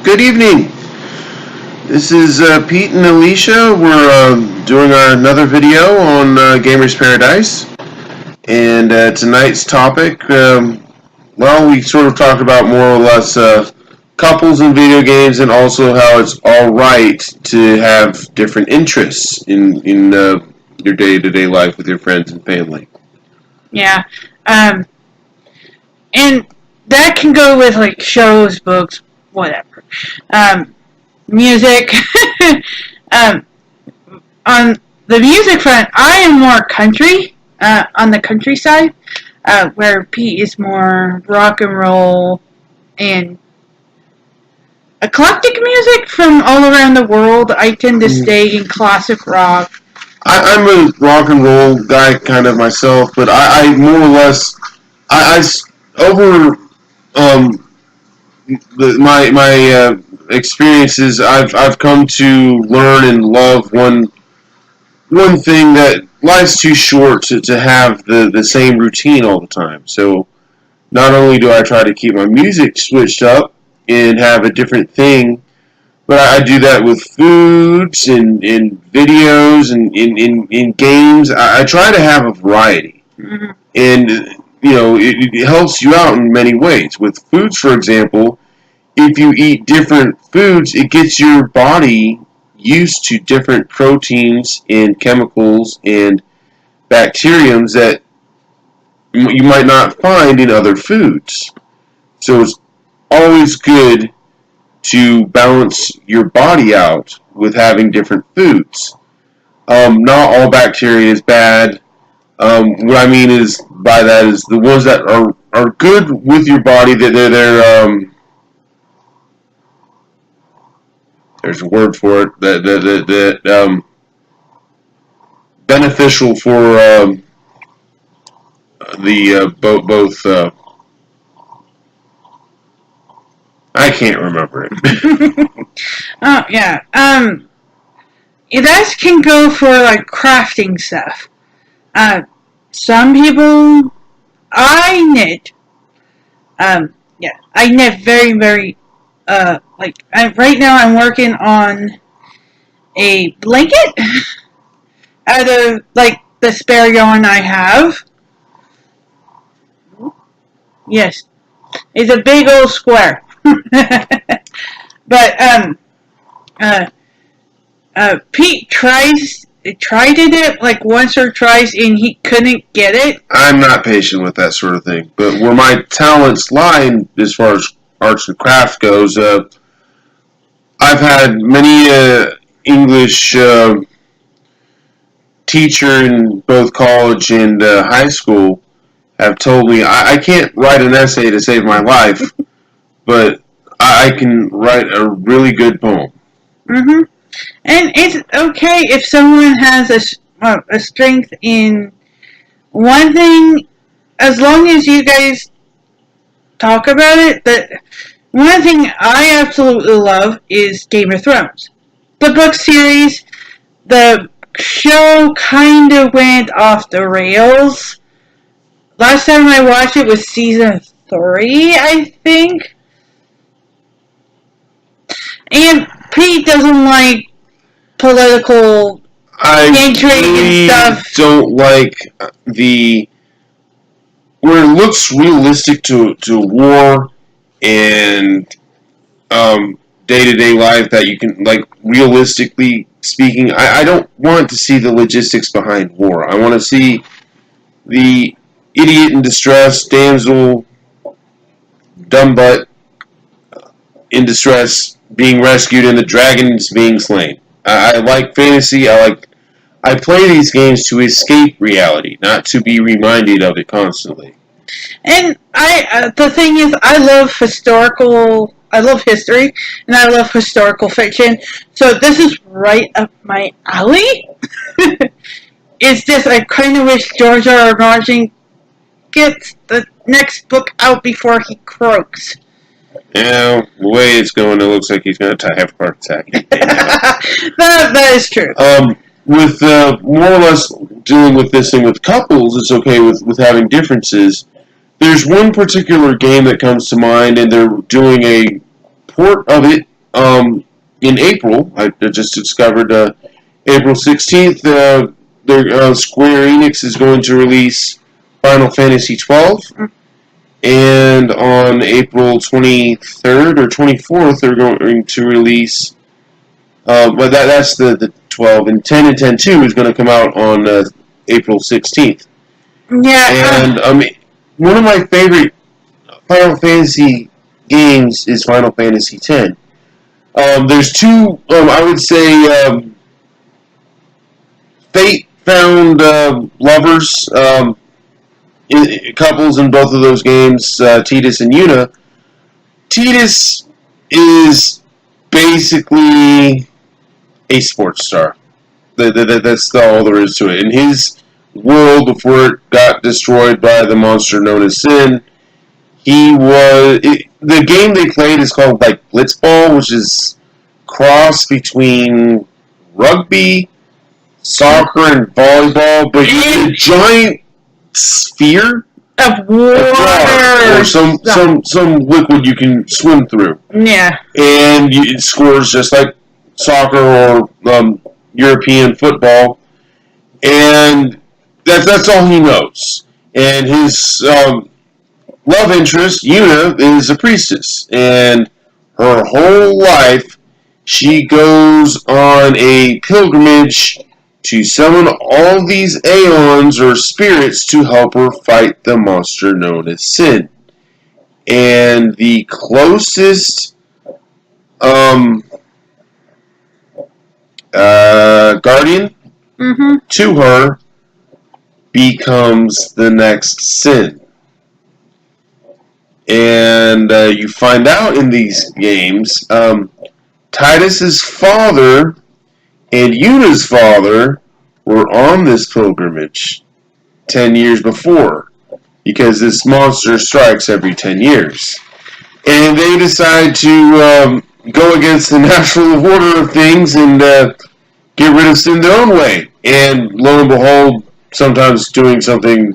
Good evening. This is Pete and Alicia. We're doing another video on Gamers Paradise. And tonight's topic, we sort of talked about more or less couples in video games and also how it's alright to have different interests in your day-to-day life with your friends and family. Yeah. And that can go with like shows, books, whatever. Music. On the music front, I am more country, on the countryside, where Pete is more rock and roll and eclectic music from all around the world. I tend to stay in classic rock. I'm a rock and roll guy kind of myself, but I more or less, over my experiences, I've come to learn and love one thing, that life's too short to have the same routine all the time. So not only do I try to keep my music switched up and have a different thing, but I do that with foods and videos and in games. I try to have a variety. Mm-hmm. And, it helps you out in many ways. With foods, for example, if you eat different foods, it gets your body used to different proteins and chemicals and bacteriums that you might not find in other foods. So it's always good to balance your body out with having different foods. Not all bacteria is bad. What I mean is by that is the ones that are good with your body, that they're there's a word for it, that beneficial for both. I can't remember it. Oh yeah. That can go for like crafting stuff. Some people, I knit. I knit very, very. Right now I'm working on a blanket out of like the spare yarn I have. Yes, it's a big old square. But Pete tried it like once or twice and he couldn't get it. I'm not patient with that sort of thing, but where my talents lie as far as arts and craft goes, I've had many English teacher in both college and high school have told me I can't write an essay to save my life, but I can write a really good poem. Mm-hmm. And it's okay if someone has a strength in one thing, as long as you guys talk about it. But one thing I absolutely love is Game of Thrones. The book series, the show kind of went off the rails. Last time I watched it was season 3, I think. And Pete doesn't like political intrigue and stuff. I don't like where it looks realistic to war and day-to-day life, that you can, like, realistically speaking, I don't want to see the logistics behind war. I want to see the idiot in distress, damsel, dumb butt in distress being rescued and the dragons being slain. I like fantasy. I play these games to escape reality, not to be reminded of it constantly. And the thing is, I love history, and I love historical fiction. So this is right up my alley. It's just I kind of wish George R. R. Martin gets the next book out before he croaks. Yeah, the way it's going, it looks like he's going to have a heart attack. That is true. With more or less dealing with this thing with couples, it's okay with having differences. There's one particular game that comes to mind, and they're doing a port of it in April. I just discovered April 16th. Square Enix is going to release Final Fantasy 12. And on April 23rd or 24th, they're going to release. But that's the 12, and 10 and 10-2 is going to come out on April 16th. Yeah. And one of my favorite Final Fantasy games is Final Fantasy X. There's two, I would say, fate found lovers. Couples in both of those games, Tidus and Yuna. Tidus is basically a sports star. That's all there is to it. In his world, before it got destroyed by the monster known as Sin, the game they played is called like Blitzball, which is cross between rugby, soccer, and volleyball, but it's a giant sphere of water or some liquid you can swim through. Yeah. And it scores just like soccer or European football, and that's all he knows. And his love interest, Yuna, is a priestess, and her whole life she goes on a pilgrimage to summon all these aeons or spirits to help her fight the monster known as Sin. And the closest guardian to her becomes the next Sin. And you find out in these games, Tidus's father and Yuna's father were on this pilgrimage 10 years before, because this monster strikes every 10 years. And they decide to go against the natural order of things and get rid of Sin their own way. And lo and behold, sometimes doing something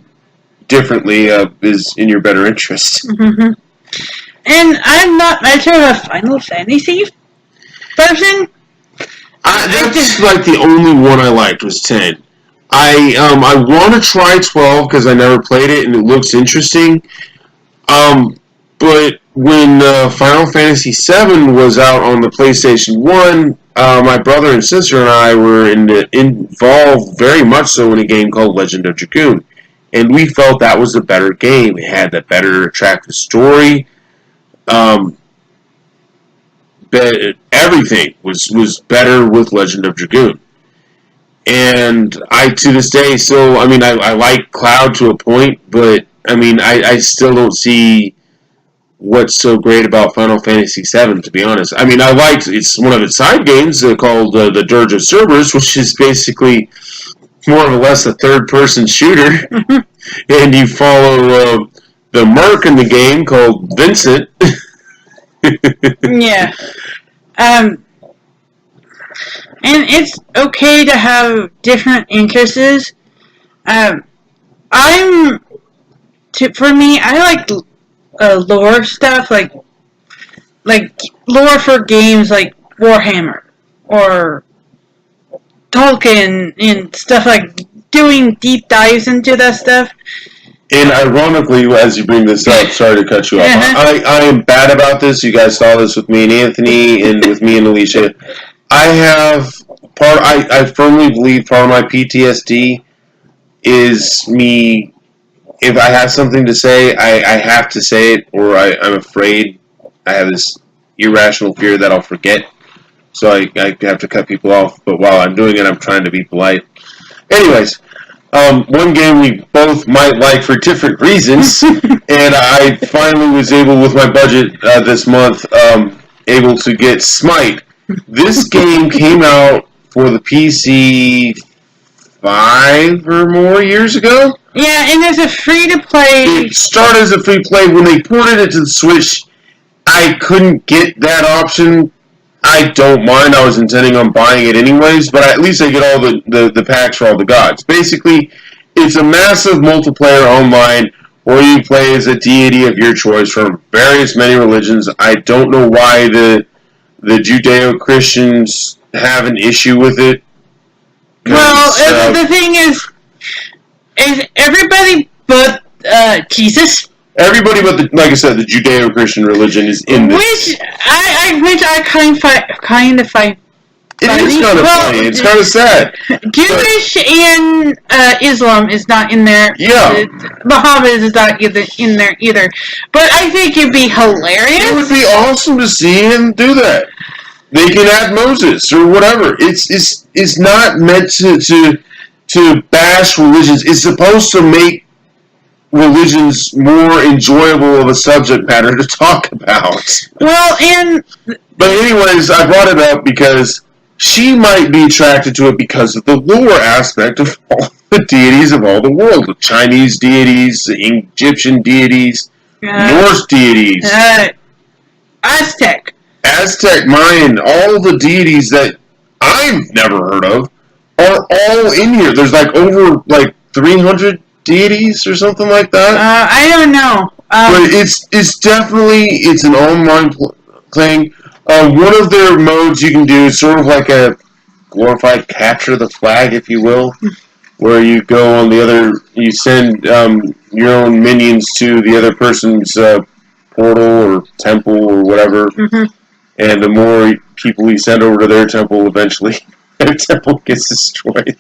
differently is in your better interest. Mm-hmm. And I'm not much of a Final Fantasy person. That's like the only one I liked was 10. I want to try 12 because I never played it and it looks interesting. But when Final Fantasy 7 was out on the PlayStation 1, my brother and sister and I were involved very much so in a game called Legend of Dragoon. And we felt that was a better game. It had a better attractive story. Everything was better with Legend of Dragoon. And to this day, still, I like Cloud to a point, but, I still don't see what's so great about Final Fantasy VII, to be honest. It's one of its side games called the Dirge of Cerberus, which is basically more or less a third-person shooter. And you follow the merc in the game called Vincent. Yeah. And it's okay to have different interests. For me, I like lore stuff, like lore for games like Warhammer or Tolkien and stuff, like doing deep dives into that stuff. And ironically, as you bring this up, sorry to cut you off, I am bad about this. You guys saw this with me and Anthony and with me and Alicia. I firmly believe part of my PTSD is me, if I have something to say, I have to say it, or I'm afraid. I have this irrational fear that I'll forget. So I have to cut people off, but while I'm doing it, I'm trying to be polite. Anyways, one game we both might like for different reasons, and I finally was able, with my budget this month, able to get Smite. This game came out for the PC 5 or more years ago. Yeah, and it's a free-to-play. It started as a free-play. When they ported it to the Switch, I couldn't get that option. I don't mind. I was intending on buying it anyways, but at least I get all the packs for all the gods. Basically, it's a massive multiplayer online where you play as a deity of your choice from various many religions. I don't know why the Judeo-Christians have an issue with it. Well, the thing is everybody but Jesus. Everybody but like I said, the Judeo-Christian religion is in this. Which I kind of find. It is kind of funny. It's kind of sad. Jewish and Islam is not in there. Yeah. Muhammad is not in there either. But I think it'd be hilarious. It would be awesome to see him do that. They can add Moses or whatever. It's not meant to bash religions. It's supposed to make religions more enjoyable of a subject matter to talk about. Well, but anyways, I brought it up because she might be attracted to it because of the lore aspect of all the deities of all the world. The Chinese deities, the Egyptian deities, Norse deities. Aztec, Mayan, all the deities that I've never heard of are all in here. There's over 300 deities or something like that. I don't know. But it's definitely an online thing. One of their modes you can do is sort of like a glorified capture the flag, if you will, where you go on you send your own minions to the other person's portal or temple or whatever, and the more people you send over to their temple, eventually their temple gets destroyed.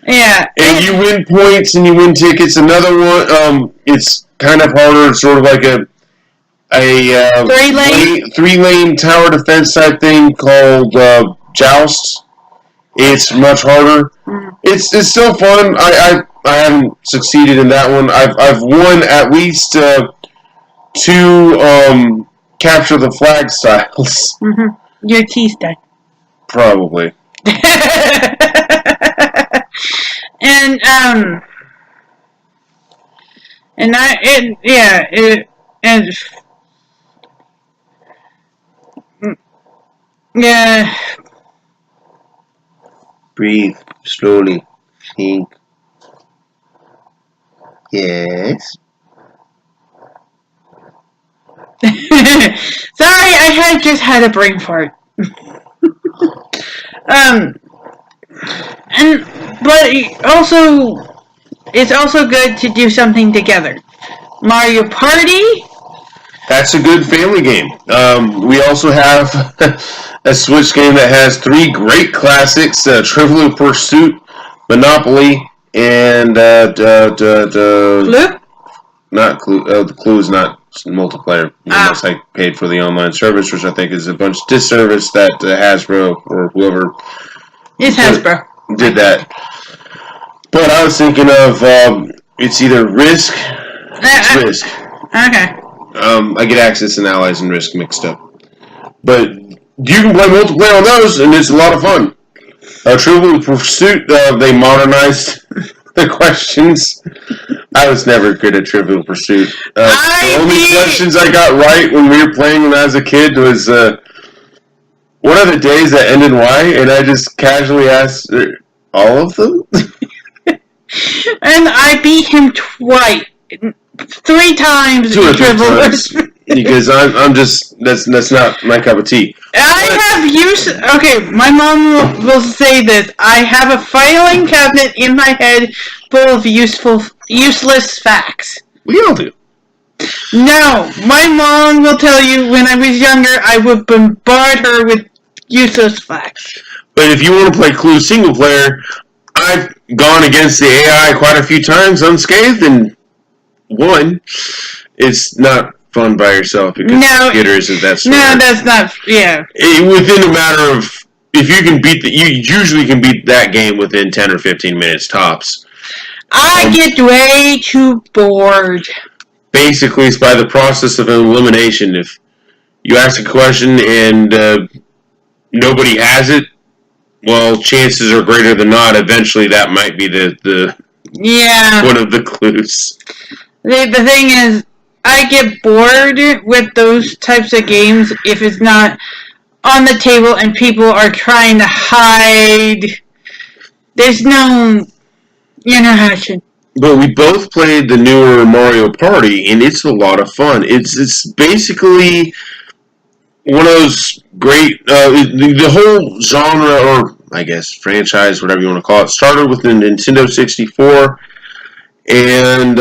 Yeah. And you win points and you win tickets. Another one, it's kind of harder. It's sort of like a three-lane tower defense type thing called Joust. It's much harder. It's still fun. I haven't succeeded in that one. I've won at least 2 capture the flag styles. Your teeth done. Probably. Yeah. Breathe slowly. Think. Yes. Sorry, I just had a brain fart. But it's also good to do something together. Mario Party. That's a good family game. We also have a Switch game that has 3 great classics: Trivial Pursuit, Monopoly, and Clue? Not Clue. The Clue is not multiplayer. Unless I paid for the online service, which I think is a bunch of disservice that Hasbro or whoever It's Hasbro did that. But I was thinking of it's either Risk. It's Risk. Okay. I get Axis and Allies and Risk mixed up. But you can play multiplayer on those, and it's a lot of fun. Trivial Pursuit, they modernized the questions. I was never good at Trivial Pursuit. The only questions I got right when we were playing when I was a kid was, what are the days that end in Y? And I just casually asked, all of them? And I beat him twice. 3 times. 2 or 3 times. Because I'm just, that's not my cup of tea. Okay, my mom will say this. I have a filing cabinet in my head full of useless facts. We all do. No, my mom will tell you when I was younger, I would bombard her with useless facts. But if you want to play Clue single player, I've gone against the AI quite a few times unscathed and won. It's not fun by yourself because the computer isn't that smart. No, that's not. Yeah. Within a matter of, if you can beat you usually can beat that game within 10 or 15 minutes tops. I get way too bored. Basically, it's by the process of elimination. If you ask a question and nobody has it, well, chances are greater than not. Eventually, that might be the one of the clues. The thing is, I get bored with those types of games if it's not on the table and people are trying to hide. There's no interaction. But we both played the newer Mario Party, and it's a lot of fun. It's basically one of those great the whole genre, or I guess franchise, whatever you want to call it, started with the Nintendo 64, and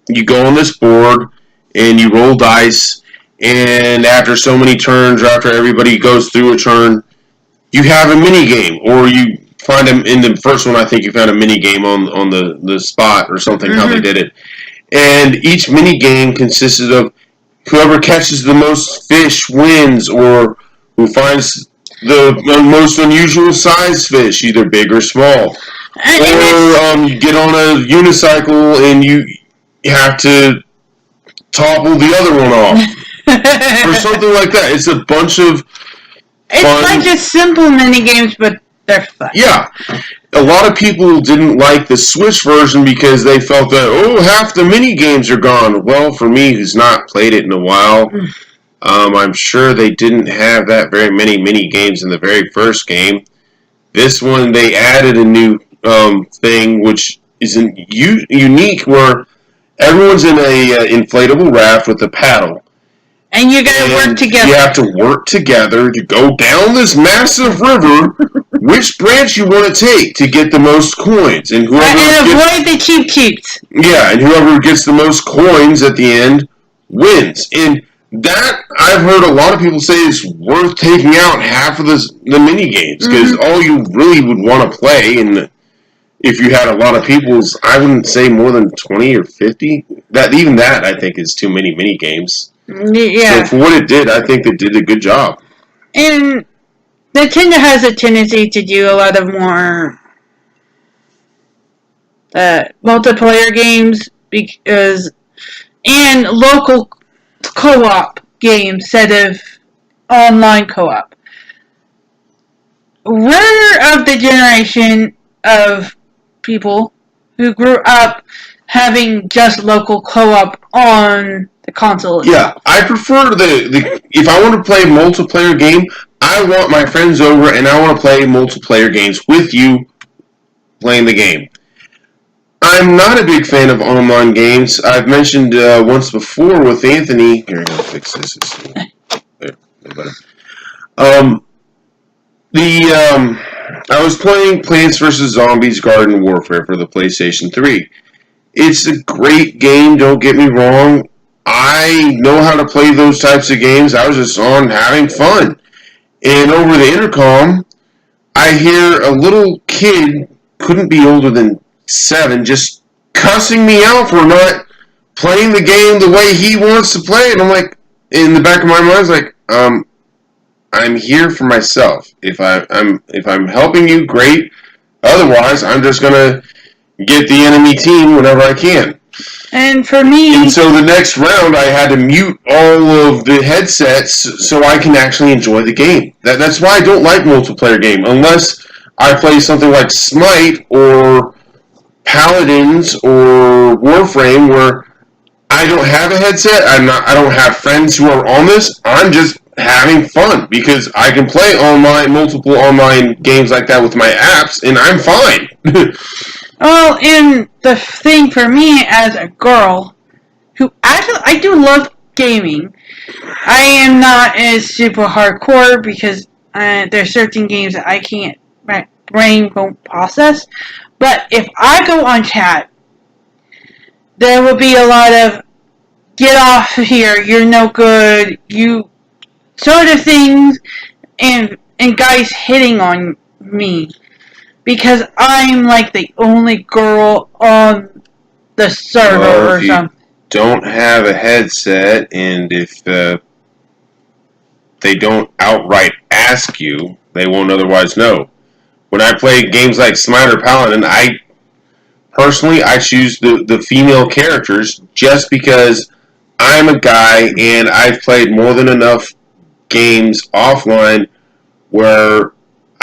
you go on this board and you roll dice, and after so many turns, or after everybody goes through a turn, you have a mini game, or you find them in the first one. I think you found a mini game on the spot or something. How they did it, and each mini game consisted of whoever catches the most fish wins, or who finds the most unusual size fish, either big or small. Or you get on a unicycle and you have to topple the other one off, or something like that. It's a bunch of it's like just simple mini games, but they're fun. Yeah. A lot of people didn't like the Switch version because they felt that, half the mini games are gone. Well, for me, who's not played it in a while, I'm sure they didn't have that very many mini games in the very first game. This one, they added a new thing, which is unique, where everyone's in a inflatable raft with a paddle. And you gotta work together. You have to work together to go down this massive river. Which branch you want to take to get the most coins, and avoid the cheap cheats. Yeah, and whoever gets the most coins at the end wins. And that, I've heard a lot of people say, is worth taking out half of the mini games, because all you really would want to play, and if you had a lot of people, is, I wouldn't say more than 20 or 50. Even that I think is too many mini games. Yeah. So for what it did, I think they did a good job. And Nintendo has a tendency to do a lot of more multiplayer games and local co-op games instead of online co-op. We're of the generation of people who grew up having just local co-op on the console. Yeah, I prefer if I want to play a multiplayer game, I want my friends over and I want to play multiplayer games with you playing the game. I'm not a big fan of online games. I've mentioned once before with Anthony. Here, I'm going to fix this. There, better. I was playing Plants vs. Zombies Garden Warfare for the PlayStation 3. It's a great game, don't get me wrong. I know how to play those types of games. I was just on having fun. And over the intercom, I hear a little kid, couldn't be older than 7, just cussing me out for not playing the game the way he wants to play it. And I'm like, in the back of my mind, I was like, I'm here for myself. If I'm helping you, great. Otherwise, I'm just gonna get the enemy team whenever I can. And for me... And so the next round, I had to mute all of the headsets so I can actually enjoy the game. That's why I don't like multiplayer game, unless I play something like Smite or Paladins or Warframe, where I don't have a headset. I don't have friends who are on this. I'm just having fun because I can play multiple online games like that with my apps, and I'm fine. Well, and the thing for me as a girl, who actually, I do love gaming. I am not as super hardcore because there's certain games that I can't, my brain won't process. But if I go on chat, there will be a lot of, get off here, you're no good, you sort of things, and guys hitting on me. Because I'm like the only girl on the server or something. Don't have a headset, and if they don't outright ask you, they won't otherwise know. When I play games like Smite or Paladin, I choose the female characters just because I'm a guy and I've played more than enough games offline where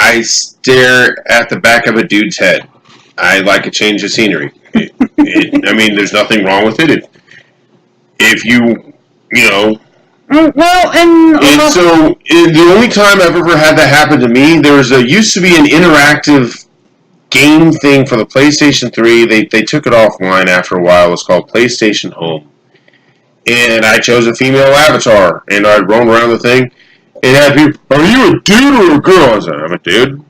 I stare at the back of a dude's head. I like a change of scenery. I mean, there's nothing wrong with it. If you know. Well, and so the only time I've ever had that happen to me, used to be an interactive game thing for the PlayStation 3. They took it offline after a while. It was called PlayStation Home. And I chose a female avatar, and I'd roam around the thing. It had people, are you a dude or a girl? I was like, I'm a dude.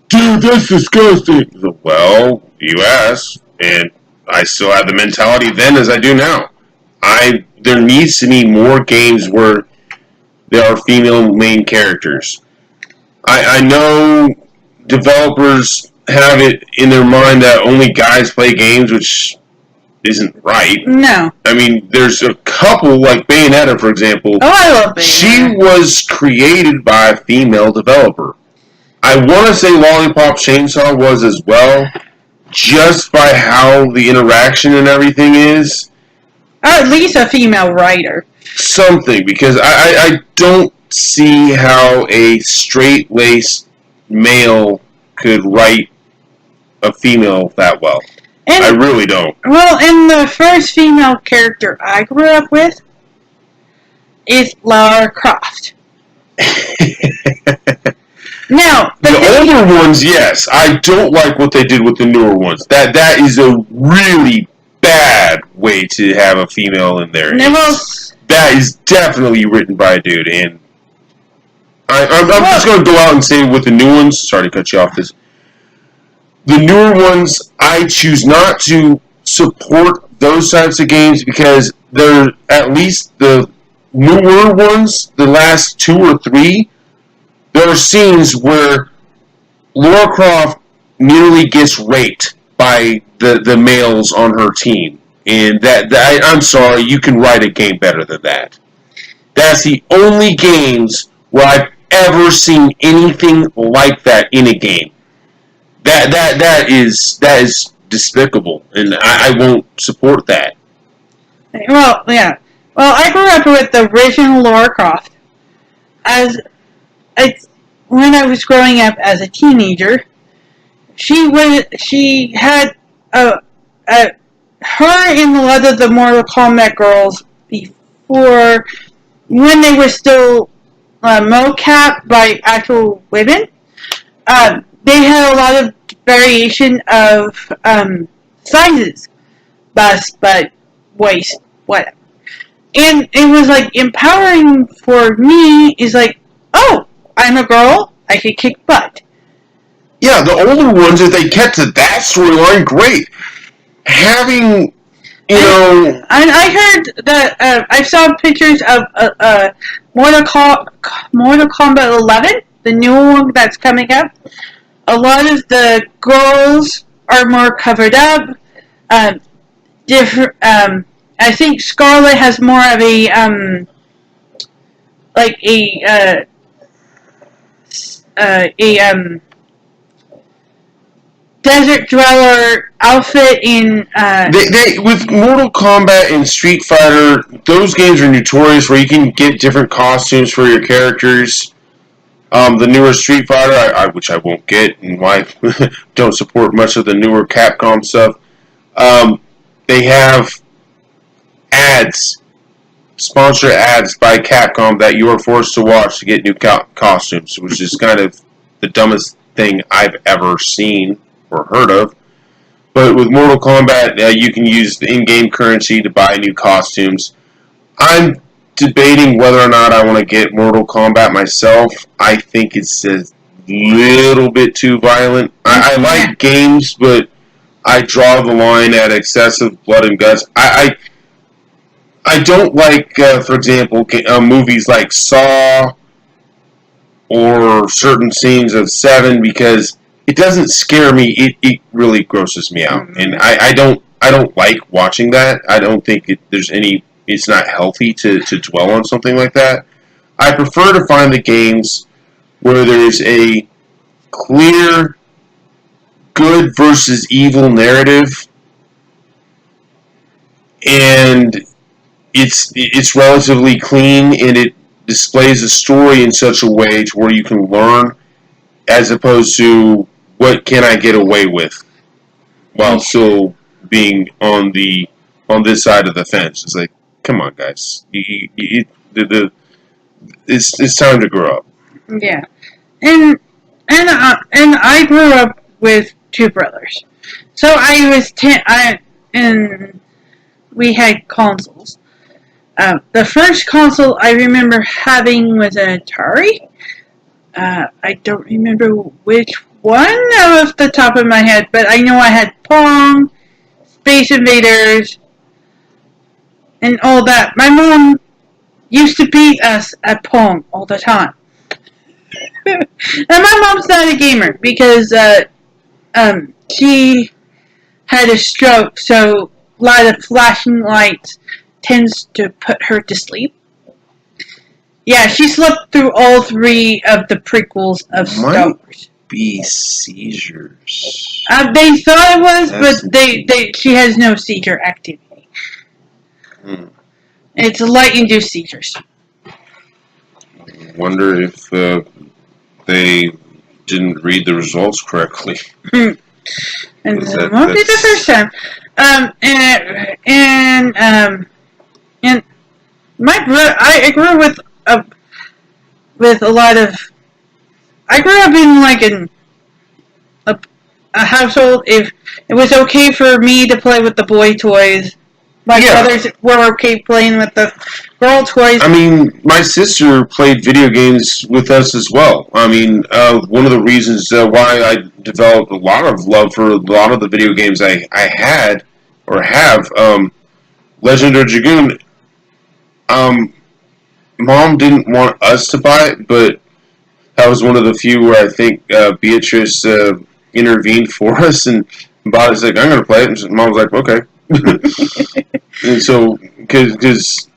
Dude, that's disgusting. Well, you asked, and I still have the mentality then as I do now. There needs to be more games where there are female main characters. I know developers have it in their mind that only guys play games, which isn't right. No. I mean, there's a couple, like Bayonetta, for example. Oh, I love Bayonetta. She was created by a female developer. I want to say Lollipop Chainsaw was as well, just by how the interaction and everything is. Or at least a female writer. Something, because I don't see how a straight-laced male could write a female that well. And, I really don't. Well, and the first female character I grew up with is Lara Croft. Now, the older ones, yes. I don't like what they did with the newer ones. That is a really bad way to have a female in there. That is definitely written by a dude, and I'm just going to go out and say with the new ones, sorry to cut you off this, the newer ones, I choose not to support those types of games because they're, at least the newer ones, the last 2 or 3, there are scenes where Lara Croft nearly gets raped by the males on her team. And I'm sorry, you can write a game better than that. That's the only games where I've ever seen anything like that in a game. That is despicable, and I won't support that. Well, yeah. Well, I grew up with the original Lara Croft. When I was growing up as a teenager, she had her and a lot of the Mortal Kombat girls before, when they were still mocap by actual women. They had a lot of variation of sizes, bust, butt, waist, whatever. And it was like empowering for me. Is like, oh, I'm a girl, I can kick butt. Yeah, the older ones, if they kept to that storyline, great. Having, I heard that I saw pictures of Mortal Kombat 11, the new one that's coming up. A lot of the girls are more covered up. Different. I think Scarlet has more of a desert dweller outfit in. They with Mortal Kombat and Street Fighter, those games are notorious where you can get different costumes for your characters. The newer Street Fighter, which I won't get, and why don't support much of the newer Capcom stuff. They have ads, sponsor ads by Capcom that you are forced to watch to get new costumes, which is kind of the dumbest thing I've ever seen or heard of. But with Mortal Kombat, you can use the in-game currency to buy new costumes. I'm debating whether or not I want to get Mortal Kombat myself. I think it's a little bit too violent. I like games, but I draw the line at excessive blood and guts. I don't like, for example, movies like Saw or certain scenes of Seven because it doesn't scare me. It really grosses me out, and I don't like watching that. I don't think there's any. It's not healthy to dwell on something like that. I prefer to find the games where there's a clear good versus evil narrative, and it's relatively clean, and it displays a story in such a way to where you can learn, as opposed to what can I get away with while still being on this side of the fence. It's like, come on, guys, it's time to grow up. Yeah, and I grew up with 2 brothers, so I was and we had consoles. The first console I remember having was an Atari. I don't remember which one off the top of my head, but I know I had Pong, Space Invaders, and all that. My mom used to beat us at Pong all the time. And my mom's not a gamer because she had a stroke, so a lot of flashing lights tends to put her to sleep. Yeah, she slept through all three of the prequels of Star Wars. Be seizures. They thought it was, but she has no seizure activity. It's light-induced seizures. Wonder if they didn't read the results correctly. And it won't be the first time. And my I grew with a lot of. I grew up in like a household. If it was okay for me to play with the boy toys, my brothers were okay playing with the girl toys. I mean, my sister played video games with us as well. I mean, one of the reasons why I developed a lot of love for a lot of the video games I had or have, Legend of Dragoon. Mom didn't want us to buy it, but that was one of the few where I think Beatrice intervened for us and bought it. She's like, I'm going to play it. And Mom was like, okay. And so, because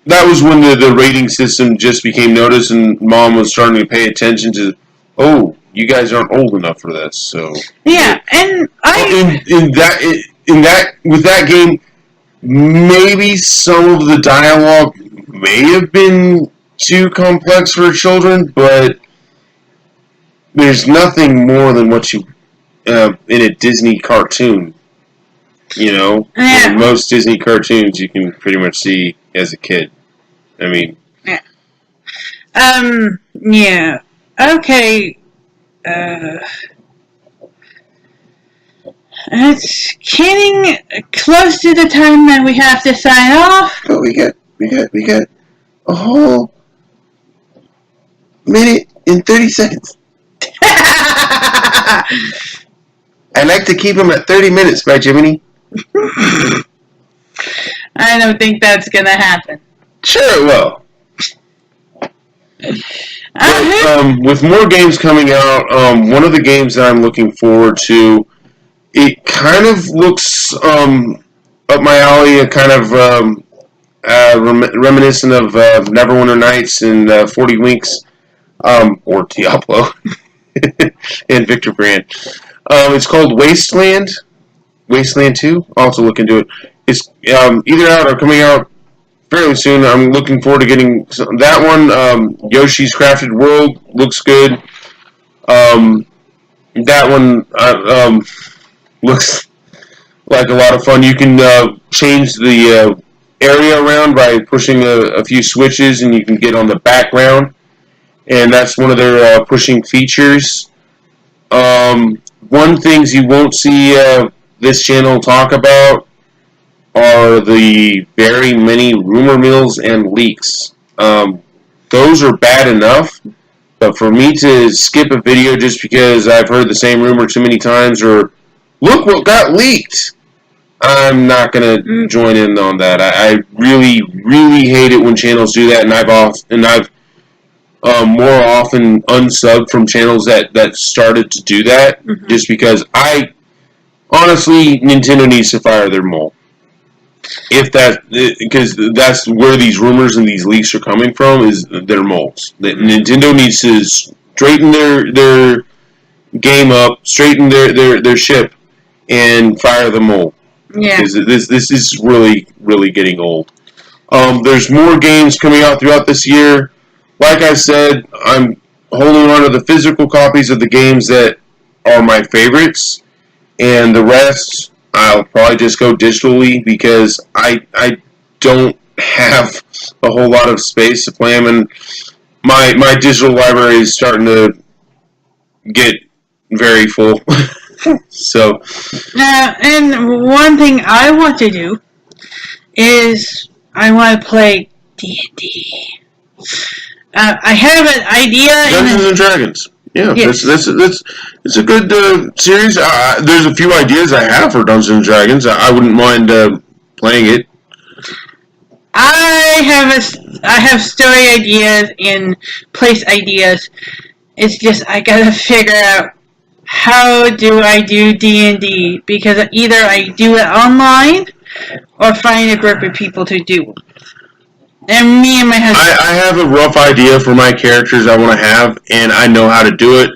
that was when the rating system just became noticed, and Mom was starting to pay attention to, oh, you guys aren't old enough for this. So yeah, and with that game, maybe some of the dialogue may have been too complex for children, but there's nothing more than what you in a Disney cartoon. You know, yeah. Most Disney cartoons you can pretty much see as a kid. I mean, yeah. Yeah. Okay. It's getting close to the time that we have to sign off. But we got a whole minute and 30 seconds. I like to keep them at 30 minutes, by Jiminy. I don't think that's gonna happen. Sure it will. But, with more games coming out, one of the games that I'm looking forward to, it kind of looks up my alley, kind of reminiscent of Neverwinter Nights and 40 Winks, or Diablo, and Victor Brand. It's called Wasteland 2. I'll have to look into it. It's either out or coming out fairly soon. I'm looking forward to getting that one. Yoshi's Crafted World looks good. That one looks like a lot of fun. You can change the area around by pushing a few switches, and you can get on the background. And that's one of their pushing features. One things you won't see this channel talk about are the very many rumor mills and leaks. Those are bad enough, but for me to skip a video just because I've heard the same rumor too many times, or look what got leaked, I'm not going to join in on that. I really, really hate it when channels do that, and I've more often unsubbed from channels that started to do that, just because honestly, Nintendo needs to fire their mole. Because that's where these rumors and these leaks are coming from, is their moles. Nintendo needs to straighten their game up, straighten their ship, and fire the mole. Yeah. Because this is really, really getting old. There's more games coming out throughout this year. Like I said, I'm holding on to the physical copies of the games that are my favorites, and the rest I'll probably just go digitally because I don't have a whole lot of space to play them, and my digital library is starting to get very full. So, and one thing I want to do is I want to play D&D. I have an idea. Dungeons and Dragons. Yeah, Yes. that's it's a good series. There's a few ideas I have for Dungeons and Dragons. I wouldn't mind playing it. I have story ideas and place ideas. It's just I gotta figure out how do I do D&D, because either I do it online or find a group of people to do. And me and my husband. I have a rough idea for my characters I want to have, and I know how to do it.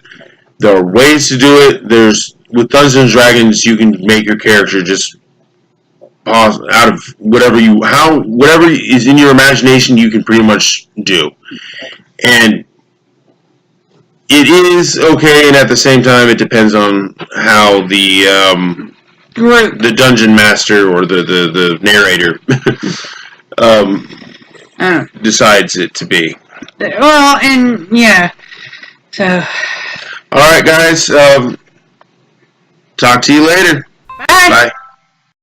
There are ways to do it. There's with Dungeons and Dragons, you can make your character just out of whatever is in your imagination. You can pretty much do, and it is okay. And at the same time, it depends on how the dungeon master or the narrator decides it to be. Well, and yeah. So. All right, guys. Talk to you later. Bye. Bye.